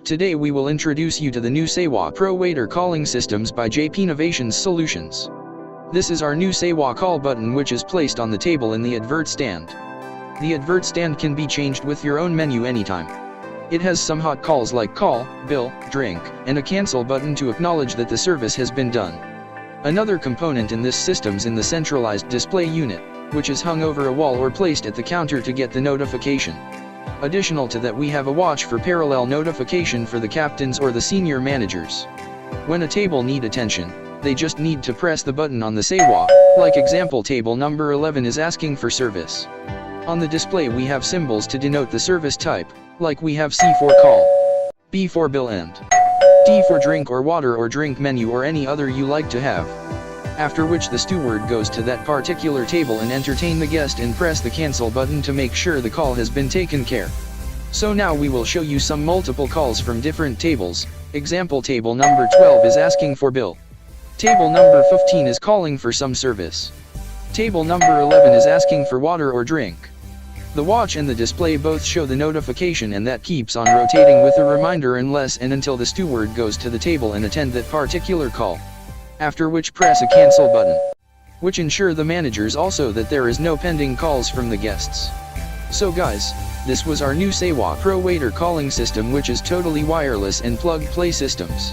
Today we will introduce you to the new Sewa Pro Waiter calling systems by JP Innovations Solutions. This is our new Sewa call button, which is placed on the table in the advert stand. The advert stand can be changed with your own menu anytime. It has some hot calls like call, bill, drink, and a cancel button to acknowledge that the service has been done. Another component in this system's in the centralized display unit, which is hung over a wall or placed at the counter to get the notification. Additional to that, we have a watch for parallel notification for the captains or the senior managers. When a table need attention, they just need to press the button on the Sewa, like example table number 11 is asking for service. On the display we have symbols to denote the service type, like we have C for call, B for bill, and D for drink or water or drink menu or any other you like to have. After which the steward goes to that particular table and entertain the guest and press the cancel button to make sure the call has been taken care. So now we will show you some multiple calls from different tables. Example table number 12 is asking for bill. Table number 15 is calling for some service. Table number 11 is asking for water or drink. The watch and the display both show the notification, and that keeps on rotating with a reminder unless and until the steward goes to the table and attend that particular call. After which press a cancel button, which ensure the managers also that there is no pending calls from the guests. So guys, this was our new Sewa Pro Waiter calling system, which is totally wireless and plug-play systems.